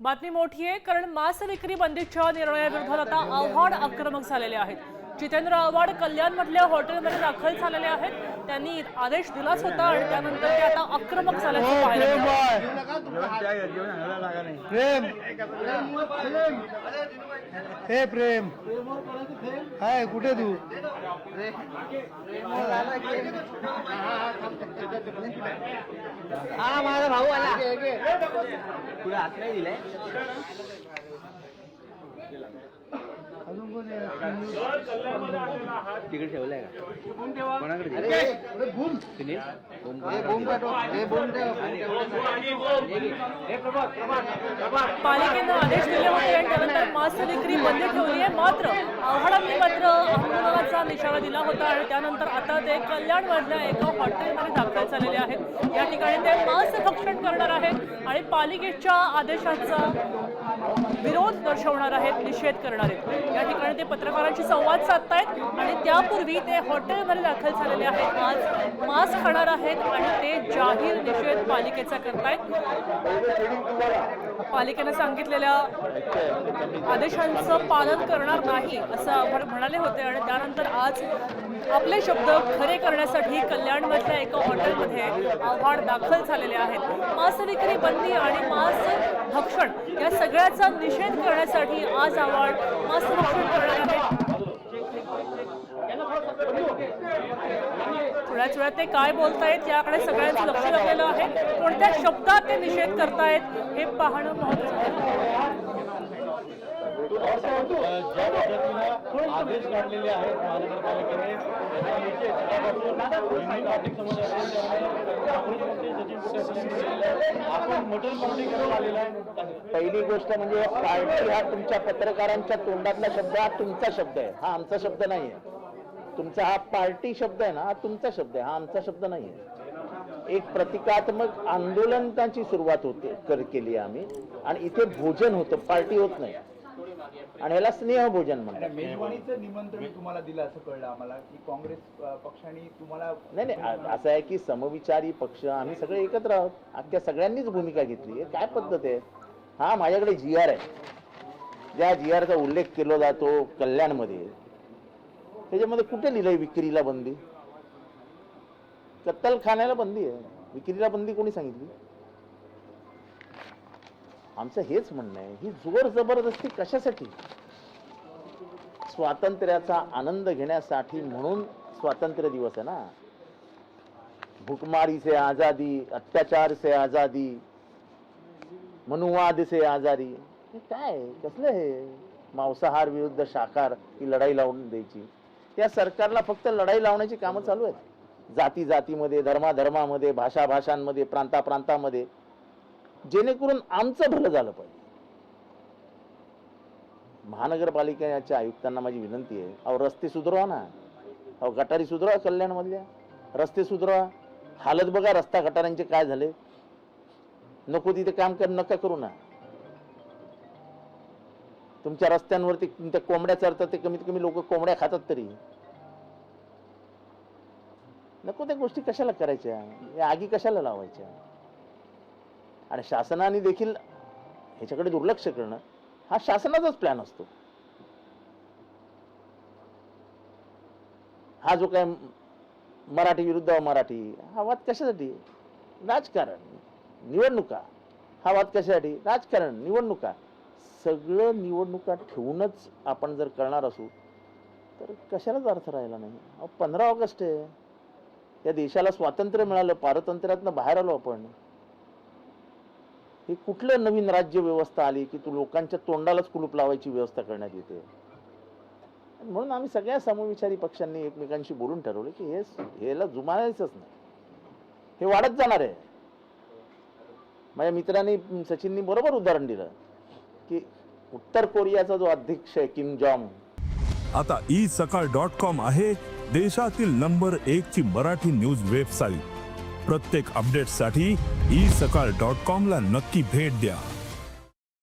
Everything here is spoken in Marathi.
बातमी मोठी आहे कारण मांस विक्री बंदीच्या निर्णयाविरोधात आता आव्हाड आक्रमक झालेले आहेत। जितेंद्र आव्हाड कल्याणमधल्या हॉटेलमध्ये दाखल झालेले आहेत। त्यांनी आदेश दिलाच होता आणि त्यानंतर ते आता आक्रमक झाल्याचं पाहायला मिळालं। प्रेम हाय कुठे तू? हा माझा भाऊ आला। तुला हात नाही दिलाय? तिकडे ठेवलाय का? कोणाकडे? पालिकेनं आदेश दिले होते आणि त्यानंतर मांस विक्री बंदी ठेवली आहे। मात्र आव्हाडांनी मात्र आंदोलनाचा निशाणा दिला होता आणि त्यानंतर आता ते कल्याणमधल्या एका हॉटेलमध्ये दाखल झालेले आहेत। या ठिकाणी ते मांस भक्षण करणार आहेत आणि पालिकेच्या आदेशाचा विरोध दर्शवणार आहेत, निषेध करणार आहेत। या ठिकाणी ते पत्रकारांशी संवाद साधतायत आणि त्यापूर्वी ते हॉटेलमध्ये दाखल झालेले आहेत। आज मांस खाणार आहेत आणि ते जाहीर निषेध पालिकेचा करतायत। पालिकेने सांगितलेल्या आदेशांचं पालन करणार नाही असं आव्हाड म्हणाले होते आणि त्यानंतर आज आपले शब्द खरे करण्यासाठी कल्याणमधल्या एका हॉटेलमध्ये आव्हाड दाखल झालेले आहेत। मांस विक्री बंदी आणि मांस भक्षण या सगळ्याचा निषेध करण्यासाठी आज आव्हाड मांस भक्षण करणार आहेत। थोड्याच वेळात ते काय बोलतायत याकडे सगळ्यांचं लक्ष लागलेलं आहे। कोणत्या शब्दात ते निषेध करतायत हे पाहणं महत्त्वाचं आहे। ज्या पद्धतीनं आदेश काढलेले आहेत महानगरपालिकेने आपण मटन पार्टी करायला आलेला आहे। पहिली गोष्ट म्हणजे पार्टी हा तुमच्या पत्रकारांच्या तोंडातला शब्द हा तुमचा शब्द आहे, हा आमचा शब्द नाही आहे। तुमचा हा पार्टी शब्द आहे ना, हा तुमचा शब्द आहे, हा आमचा शब्द नाही आहे। एक प्रतिकात्मक आंदोलनाची सुरुवात केली आम्ही आणि इथे भोजन होतं, पार्टी होत नाही आणि याला स्नेह भोजन म्हणतात। मेजवानीचं निमंत्रण तुम्हाला दिलं असं कळलं आम्हाला की काँग्रेस पक्षाने तुम्हाला नाही असं आहे की समविचारी पक्ष आम्ही सगळे एकत्र आहोत। अख्ख्या सगळ्यांनीच भूमिका घेतली आहे। काय पद्धत आहे? हा माझ्याकडे GR आहे, ज्या GRचा उल्लेख केला जातो कल्याणमध्ये, त्याच्यामध्ये कुठे लिहिलंय विक्रीला बंदी? कत्तलखान्याला बंदी आहे, विक्रीला बंदी कोणी सांगितली? आमचं हेच म्हणणं आहे, ही जोर जबरदस्ती कशासाठी? स्वातंत्र्याचा आनंद घेण्यासाठी म्हणून स्वातंत्र्य दिवस आहे ना। भूखमारी से आजादी, अत्याचार से आजादी, मनुवाद से आजादी, हे काय कसलं? हे मांसाहार विरुद्ध शाकाहार ही लढाई लावून द्यायची? त्या सरकारला फक्त लढाई लावण्याची कामं चालू आहेत, जाती जातीमध्ये, धर्माधर्मामध्ये, भाषा भाषांमध्ये, प्रांतामध्ये, जेणेकरून आमचं भलं झालं पाहिजे। महानगरपालिकेच्या आयुक्तांना माझी विनंती आहे, अहो रस्ते सुधारवा ना, अहो गटारी सुधारवा, कल्याणमधल्या रस्ते सुधारवा, हालत बघा रस्ता गटारांचे काय झाले। नको तिथे काम नका करू ना। तुमच्या रस्त्यांवरती त्या कोंबड्या चरतात, ते कमीत कमी लोक कोंबड्या खातात तरी। नको त्या गोष्टी कशाला करायच्या, या आगी कशाला लावायच्या? आणि शासनाने देखील ह्याच्याकडे दुर्लक्ष करणं हा शासनाचाच प्लॅन असतो। हा जो काय मराठी विरुद्ध अमराठी हा वाद कशासाठी? राजकारण, निवडणुका। हा वाद कशासाठी? राजकारण, निवडणुका। सगळं निवडणुका ठेवूनच आपण जर करणार असू तर कशालाच अर्थ राहिला नाही। 15 ऑगस्ट आहे, या देशाला स्वातंत्र्य मिळालं, पारतंत्र्यातनं बाहेर आलो आपण। ही कुठलं नवीन राज्य व्यवस्था आली की तू लोकांच्या तोंडालाच कुलूप लावायची व्यवस्था करण्यात येते? म्हणून आम्ही सगळ्या समविचारी पक्षांनी एकमेकांशी बोलून ठरवलं की हेला जुमानायचंच नाही, हे वाढत जाणार आहे। माझ्या मित्रांनी सचिननी बरोबर उदाहरण दिलं की उत्तर कोरियाचा जो अध्यक्ष आहे किम जॉंग, आता isakal.com आहे देशातील नंबर 1 ची मराठी न्यूज वेबसाईट। प्रत्येक अपडेटसाठी isakal.com ला नक्की भेट द्या।